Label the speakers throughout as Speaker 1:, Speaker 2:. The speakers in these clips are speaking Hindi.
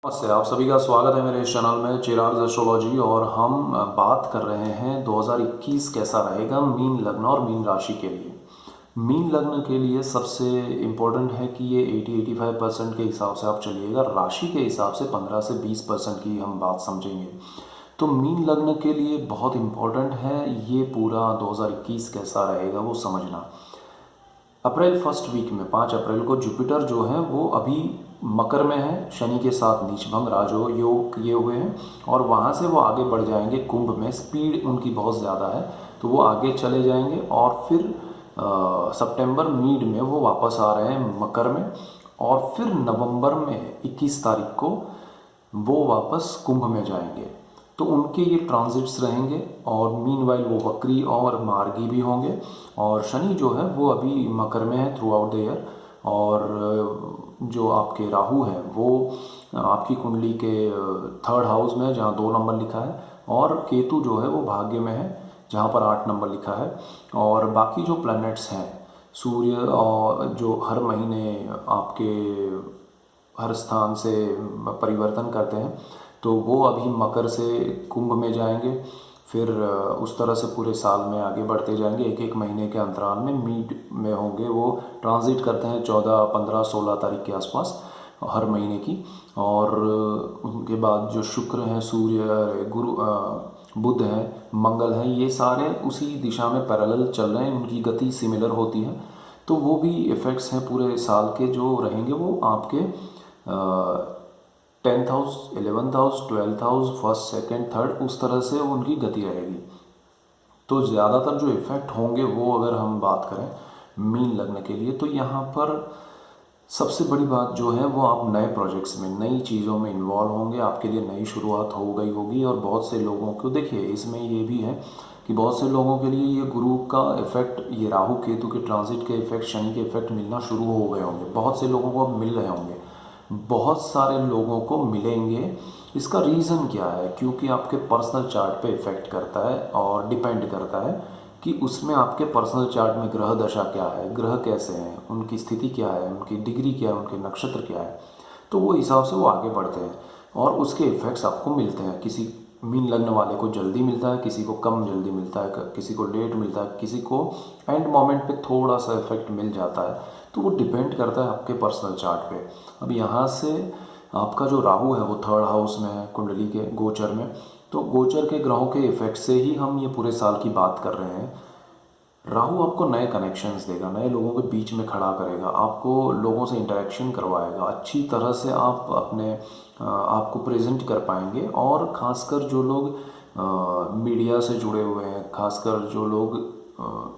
Speaker 1: नमस्ते, आप सभी का स्वागत है मेरे इस चैनल में चिराग एस्ट्रोलॉजी। और हम बात कर रहे हैं 2021 कैसा रहेगा मीन लग्न और मीन राशि के लिए। मीन लग्न के लिए सबसे इम्पोर्टेंट है कि ये 80-85% के हिसाब से आप चलिएगा। राशि के हिसाब से 15 से 20% की हम बात समझेंगे। तो मीन लग्न के लिए बहुत इम्पोर्टेंट है ये पूरा 2021 कैसा रहेगा वो समझना। अप्रैल फर्स्ट वीक में 5 अप्रैल को जुपिटर जो है वो अभी मकर में है, शनि के साथ नीचभंग राजयोग योग किए हुए हैं और वहाँ से वो आगे बढ़ जाएंगे कुंभ में। स्पीड उनकी बहुत ज़्यादा है तो वो आगे चले जाएंगे और फिर सितंबर मिड में वो वापस आ रहे हैं मकर में और फिर नवंबर में 21 तारीख को वो वापस कुंभ में जाएंगे। तो उनके ये ट्रांजिट्स रहेंगे और मीनवाइल वो वक्री और मार्गी भी होंगे। और शनि जो है वो अभी मकर में है थ्रू आउट द ईयर। और जो आपके राहु है वो आपकी कुंडली के थर्ड हाउस में है जहाँ 2 नंबर लिखा है। और केतु जो है वो भाग्य में है जहाँ पर 8 नंबर लिखा है। और बाकी जो प्लैनेट्स हैं सूर्य और जो हर महीने आपके हर स्थान से परिवर्तन करते हैं तो वो अभी मकर से कुंभ में जाएंगे। फिर उस तरह से पूरे साल में आगे बढ़ते जाएंगे। एक एक महीने के अंतराल में मीड में होंगे। वो ट्रांजिट करते हैं 14, 15, 16 तारीख के आसपास हर महीने की। और उनके बाद जो शुक्र हैं, सूर्य, गुरु, बुध है, मंगल है, ये सारे उसी दिशा में पैरेलल चल रहे हैं। उनकी गति सिमिलर होती है तो वो भी इफ़ेक्ट्स हैं पूरे साल के जो रहेंगे वो आपके 10th house, 11th house, 12th house, first, second, third, उस तरह से उनकी गति रहेगी। तो ज़्यादातर जो इफ़ेक्ट होंगे वो अगर हम बात करें मीन लग्न के लिए तो यहाँ पर सबसे बड़ी बात जो है वो आप नए प्रोजेक्ट्स में, नई चीज़ों में इन्वॉल्व होंगे। आपके लिए नई शुरुआत हो गई होगी। और बहुत से लोगों को देखिए इसमें ये भी है कि बहुत से लोगों के लिए ये गुरु का इफ़ेक्ट, ये राहु केतु के ट्रांजिट के इफ़ेक्ट, शनि के इफ़ेक्ट मिलना शुरू हो गए होंगे। बहुत से लोगों को अब मिल रहे होंगे, बहुत सारे लोगों को मिलेंगे। इसका रीज़न क्या है? क्योंकि आपके पर्सनल चार्ट पे इफ़ेक्ट करता है और डिपेंड करता है कि उसमें आपके पर्सनल चार्ट में ग्रह दशा क्या है, ग्रह कैसे हैं, उनकी स्थिति क्या है, उनकी डिग्री क्या है, उनके नक्षत्र क्या है। तो वो हिसाब से वो आगे बढ़ते हैं और उसके इफ़ेक्ट्स आपको मिलते हैं। किसी मीन लग्न वाले को जल्दी मिलता है, किसी को कम जल्दी मिलता है, किसी को लेट मिलता है, किसी को एंड मोमेंट पे थोड़ा सा इफेक्ट मिल जाता है। तो वो डिपेंड करता है आपके पर्सनल चार्ट पे। अब यहाँ से आपका जो राहु है वो थर्ड हाउस में है कुंडली के गोचर में। तो गोचर के ग्रहों के इफेक्ट से ही हम ये पूरे साल की बात कर रहे हैं। राहु आपको नए कनेक्शंस देगा, नए लोगों के बीच में खड़ा करेगा, आपको लोगों से इंटरेक्शन करवाएगा, अच्छी तरह से आप अपने आप को प्रेजेंट कर पाएंगे। और ख़ासकर जो लोग मीडिया से जुड़े हुए हैं, खासकर जो लोग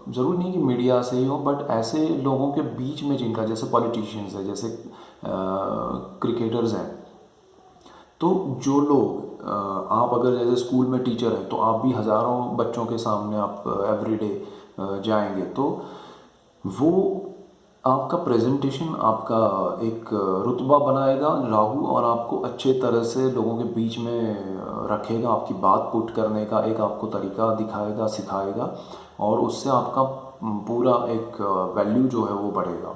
Speaker 1: ज़रूरी नहीं कि मीडिया से ही हो, बट ऐसे लोगों के बीच में जिनका, जैसे पॉलिटिशियंस है, जैसे क्रिकेटर्स हैं, तो जो लोग आप अगर जैसे स्कूल में टीचर हैं तो आप भी हज़ारों बच्चों के सामने आप एवरीडे जाएंगे तो वो आपका प्रेजेंटेशन, आपका एक रुतबा बनाएगा राहु और आपको अच्छे तरह से लोगों के बीच में रखेगा। आपकी बात पुट करने का एक आपको तरीका दिखाएगा, सिखाएगा और उससे आपका पूरा एक वैल्यू जो है वो बढ़ेगा।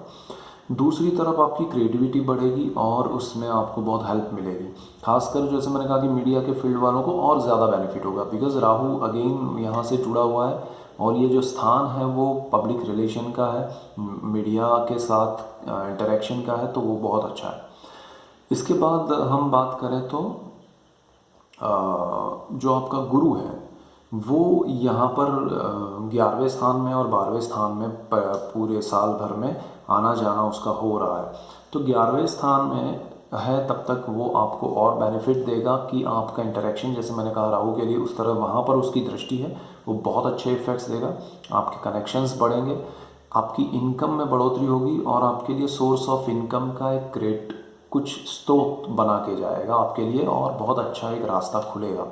Speaker 1: दूसरी तरफ आपकी क्रिएटिविटी बढ़ेगी और उसमें आपको बहुत हेल्प मिलेगी। खासकर जैसे मैंने कहा कि मीडिया के फील्ड वालों को और ज़्यादा बेनिफिट होगा बिकॉज़ राहु अगेन यहाँ से जुड़ा हुआ है और ये जो स्थान है वो पब्लिक रिलेशन का है, मीडिया के साथ इंटरेक्शन का है, तो वो बहुत अच्छा है। इसके बाद हम बात करें तो जो आपका गुरु है वो यहाँ पर 11वें स्थान में और 12वें स्थान में पूरे साल भर में आना जाना उसका हो रहा है। तो 11वें स्थान में है तब तक वो आपको और बेनिफिट देगा कि आपका इंटरेक्शन, जैसे मैंने कहा राहु के लिए, उस तरह वहाँ पर उसकी दृष्टि है, वो बहुत अच्छे इफेक्ट्स देगा। आपके कनेक्शंस बढ़ेंगे, आपकी इनकम में बढ़ोतरी होगी और आपके लिए सोर्स ऑफ इनकम का एक ग्रेट कुछ स्रोत बना के जाएगा आपके लिए और बहुत अच्छा एक रास्ता खुलेगा।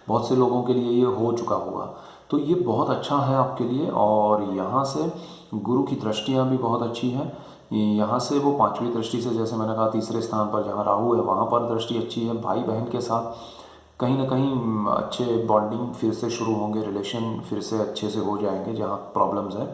Speaker 1: बहुत से लोगों के लिए ये हो चुका होगा तो ये बहुत अच्छा है आपके लिए। और यहाँ से गुरु की दृष्टियाँ भी बहुत अच्छी हैं। यहाँ से वो 5वीं दृष्टि से, जैसे मैंने कहा, तीसरे स्थान पर जहाँ राहु है वहाँ पर दृष्टि अच्छी है। भाई बहन के साथ कहीं ना कहीं अच्छे बॉन्डिंग फिर से शुरू होंगे, रिलेशन फिर से अच्छे से हो जाएंगे जहाँ प्रॉब्लम्स हैं।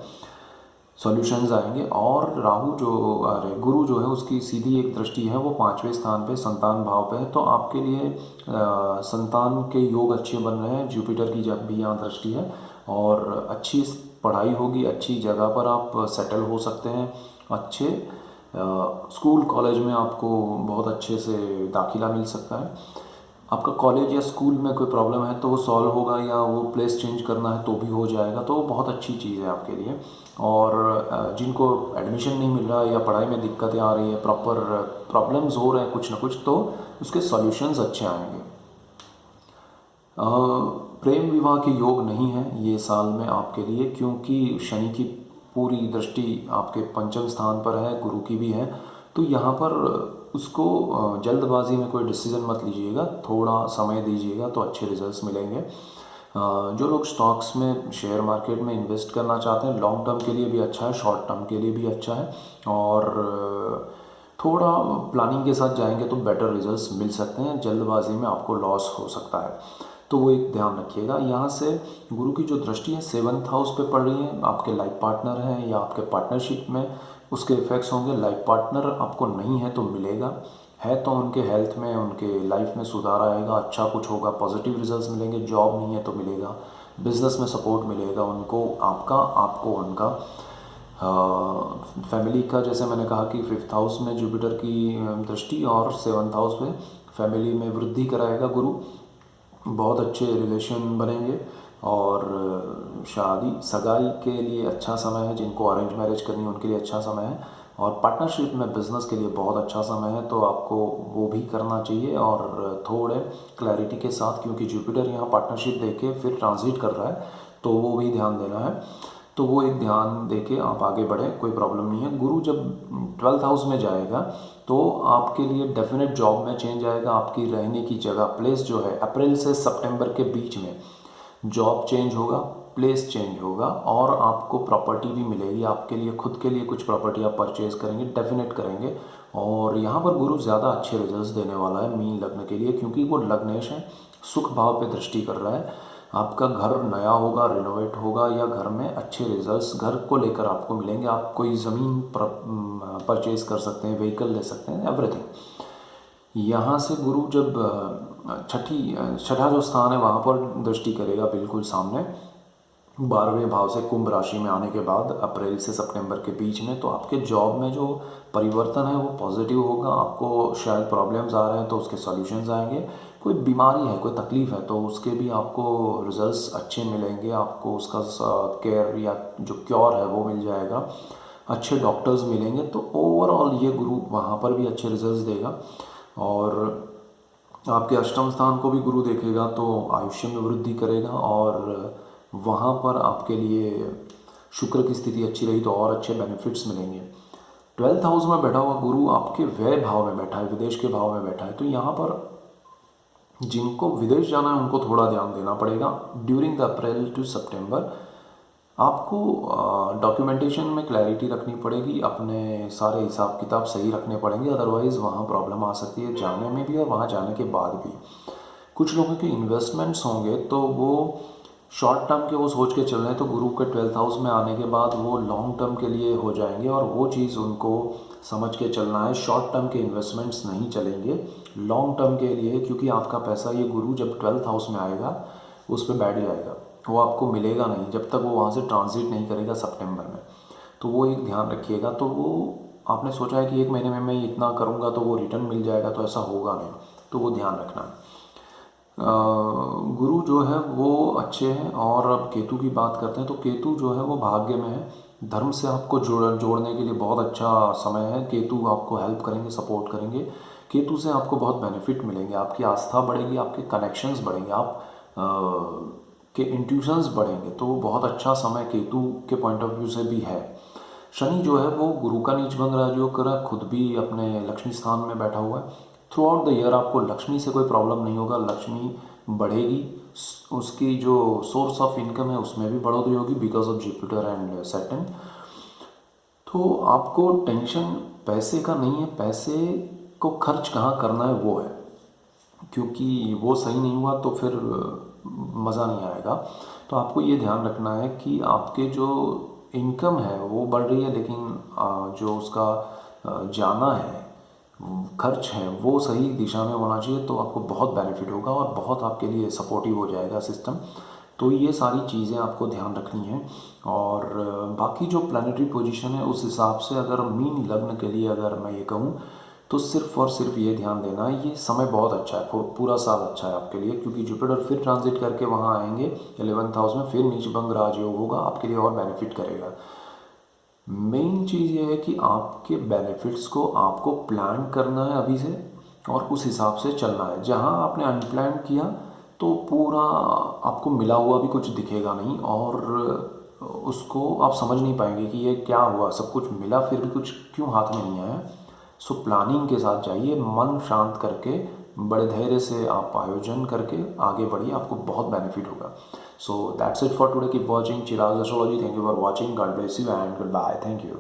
Speaker 1: सॉल्यूशंस आएंगे। और राहु जो अरे गुरु जो है उसकी सीधी एक दृष्टि है वो 5वें स्थान पे संतान भाव पे है, तो आपके लिए संतान के योग अच्छे बन रहे हैं। जुपिटर की जब भी यहाँ दृष्टि है और अच्छी पढ़ाई होगी, अच्छी जगह पर आप सेटल हो सकते हैं, अच्छे स्कूल कॉलेज में आपको बहुत अच्छे से दाखिला मिल सकता है। आपका कॉलेज या स्कूल में कोई प्रॉब्लम है तो वो सॉल्व होगा, या वो प्लेस चेंज करना है तो भी हो जाएगा, तो वो बहुत अच्छी चीज़ है आपके लिए। और जिनको एडमिशन नहीं मिल रहा है या पढ़ाई में दिक्कतें आ रही है, प्रॉपर प्रॉब्लम्स हो रहे हैं कुछ ना कुछ, तो उसके सॉल्यूशंस अच्छे आएंगे। प्रेम विवाह के योग नहीं है ये साल में आपके लिए, क्योंकि शनि की पूरी दृष्टि आपके पंचम स्थान पर है, गुरु की भी है, तो यहाँ पर उसको जल्दबाजी में कोई डिसीजन मत लीजिएगा, थोड़ा समय दीजिएगा तो अच्छे रिजल्ट्स मिलेंगे। जो लोग स्टॉक्स में, शेयर मार्केट में इन्वेस्ट करना चाहते हैं, लॉन्ग टर्म के लिए भी अच्छा है, शॉर्ट टर्म के लिए भी अच्छा है, और थोड़ा प्लानिंग के साथ जाएंगे तो बेटर रिजल्ट्स मिल सकते हैं, जल्दबाजी में आपको लॉस हो सकता है, तो वो एक ध्यान रखिएगा। यहाँ से गुरु की जो दृष्टि है 7th हाउस पे पड़ रही है, आपके लाइफ पार्टनर हैं या आपके पार्टनरशिप में उसके इफेक्ट्स होंगे। लाइफ पार्टनर आपको नहीं है तो मिलेगा, है तो उनके हेल्थ में, उनके लाइफ में सुधार आएगा, अच्छा कुछ होगा, पॉजिटिव रिजल्ट्स मिलेंगे। जॉब नहीं है तो मिलेगा, बिजनेस में सपोर्ट मिलेगा उनको, आपका, आपको उनका। फैमिली का, जैसे मैंने कहा कि 5th हाउस में जुपिटर की दृष्टि और 7th हाउस में फैमिली में वृद्धि कराएगा गुरु, बहुत अच्छे रिलेशन बनेंगे, और शादी सगाई के लिए अच्छा समय है। जिनको अरेंज मैरिज करनी है उनके लिए अच्छा समय है, और पार्टनरशिप में बिज़नेस के लिए बहुत अच्छा समय है, तो आपको वो भी करना चाहिए। और थोड़े क्लैरिटी के साथ, क्योंकि जुपिटर यहाँ पार्टनरशिप देके फिर ट्रांजिट कर रहा है, तो वो भी ध्यान देना है, तो वो एक ध्यान देके आप आगे बढ़े, कोई प्रॉब्लम नहीं है। गुरु जब 12th हाउस में जाएगा तो आपके लिए डेफिनेट जॉब में चेंज आएगा, आपकी रहने की जगह, प्लेस जो है, अप्रैल से सितंबर के बीच में जॉब चेंज होगा, प्लेस चेंज होगा, और आपको प्रॉपर्टी भी मिलेगी। आपके लिए, खुद के लिए कुछ प्रॉपर्टी आप परचेज करेंगे, डेफिनेट करेंगे। और यहाँ पर गुरु ज़्यादा अच्छे रिजल्ट्स देने वाला है मीन लग्न के लिए, क्योंकि वो लग्नेश है, सुख भाव पे दृष्टि कर रहा है। आपका घर नया होगा, रिनोवेट होगा, या घर में अच्छे रिजल्ट्स घर को लेकर आपको मिलेंगे। आप कोई ज़मीन परचेज कर सकते हैं, व्हीकल ले सकते हैं, एवरीथिंग। यहाँ से गुरु जब छठा जो स्थान है वहाँ पर दृष्टि करेगा, बिल्कुल सामने 12वें भाव से कुंभ राशि में आने के बाद अप्रैल से सितंबर के बीच में, तो आपके जॉब में जो परिवर्तन है वो पॉजिटिव होगा। आपको शायद प्रॉब्लम्स आ रहे हैं तो उसके सॉल्यूशंस आएंगे, कोई बीमारी है, कोई तकलीफ़ है तो उसके भी आपको रिजल्ट्स अच्छे मिलेंगे, आपको उसका केयर या जो क्योर है वो मिल जाएगा, अच्छे डॉक्टर्स मिलेंगे। तो ओवरऑल ये गुरु वहाँ पर भी अच्छे रिजल्ट्स देगा। और आपके अष्टम स्थान को भी गुरु देखेगा तो आयुष्य में वृद्धि करेगा, और वहाँ पर आपके लिए शुक्र की स्थिति अच्छी रही तो और अच्छे बेनिफिट्स मिलेंगे। 12th हाउस में बैठा हुआ गुरु आपके व्यय भाव में बैठा है, विदेश के भाव में बैठा है, तो यहाँ पर जिनको विदेश जाना है उनको थोड़ा ध्यान देना पड़ेगा। ड्यूरिंग द अप्रैल टू सितंबर आपको डॉक्यूमेंटेशन में क्लैरिटी रखनी पड़ेगी, अपने सारे हिसाब किताब सही रखने पड़ेंगे, अदरवाइज़ वहाँ प्रॉब्लम आ सकती है जाने में भी और वहाँ जाने के बाद भी। कुछ लोगों के इन्वेस्टमेंट्स होंगे तो वो शॉर्ट टर्म के वो सोच के चल रहे हैं, तो गुरु के 12th हाउस में आने के बाद वो लॉन्ग टर्म के लिए हो जाएंगे, और वो चीज़ उनको समझ के चलना है। शॉर्ट टर्म के इन्वेस्टमेंट्स नहीं चलेंगे, लॉन्ग टर्म के लिए, क्योंकि आपका पैसा ये गुरु जब 12th हाउस में आएगा उस पर बैठ जाएगा, वो आपको मिलेगा नहीं जब तक वो वहाँ से ट्रांजिट नहीं करेगा सितंबर में, तो वो एक ध्यान रखिएगा। तो वो आपने सोचा है कि 1 महीने में मैं इतना करूँगा तो वो रिटर्न मिल जाएगा, तो ऐसा होगा नहीं, तो वो ध्यान रखना है। गुरु जो है वो अच्छे हैं। और अब केतु की बात करते हैं तो केतु जो है वो भाग्य में है, धर्म से आपको जोड़ने के लिए बहुत अच्छा समय है। केतु आपको हेल्प करेंगे, सपोर्ट करेंगे। केतु से आपको बहुत बेनिफिट मिलेंगे, आपकी आस्था बढ़ेगी, आपके कनेक्शंस बढ़ेंगे, आप के इंट्यूशंस बढ़ेंगे, तो वो बहुत अच्छा समय केतु के पॉइंट ऑफ व्यू से भी है। शनि जो है वो गुरु का नीच भंग राजयोग कर रहा है, खुद भी अपने लक्ष्मी स्थान में बैठा हुआ है। थ्रू आउट द ईयर आपको लक्ष्मी से कोई प्रॉब्लम नहीं होगा, लक्ष्मी बढ़ेगी, उसकी जो सोर्स ऑफ इनकम है उसमें भी बढ़ोतरी होगी because of Jupiter and Saturn. तो आपको टेंशन पैसे का नहीं है, पैसे को खर्च कहाँ करना है वो है, क्योंकि वो सही नहीं हुआ तो फिर मज़ा नहीं आएगा। तो आपको ये ध्यान रखना है कि आपके जो इनकम है वो बढ़ रही है, लेकिन जो उसका जाना है, खर्च है, वो सही दिशा में होना चाहिए, तो आपको बहुत बेनिफिट होगा और बहुत आपके लिए सपोर्टिव हो जाएगा सिस्टम। तो ये सारी चीज़ें आपको ध्यान रखनी है। और बाकी जो प्लानिटरी पोजीशन है उस हिसाब से अगर मीन लग्न के लिए अगर मैं ये कहूँ तो सिर्फ और सिर्फ ये ध्यान देना है, ये समय बहुत अच्छा है, पूरा साल अच्छा है आपके लिए, क्योंकि जुपिटर फिर ट्रांजिट करके वहाँ आएंगे 11th हाउस में, फिर नीचभंग राजयोग होगा, आपके लिए और बेनिफिट करेगा। मेन चीज़ ये है कि आपके बेनिफिट्स को आपको प्लान करना है अभी से और उस हिसाब से चलना है। जहाँ आपने अनप्लान किया तो पूरा आपको मिला हुआ भी कुछ दिखेगा नहीं और उसको आप समझ नहीं पाएंगे कि ये क्या हुआ, सब कुछ मिला फिर भी कुछ क्यों हाथ में नहीं आया। सो प्लानिंग के साथ जाइए, मन शांत करके बड़े धैर्य से आप आयोजन करके आगे बढ़िए, आपको बहुत बेनिफिट होगा। So that's it for today, keep watching Chirag astrology. Thank you for watching, God bless you and goodbye, thank you.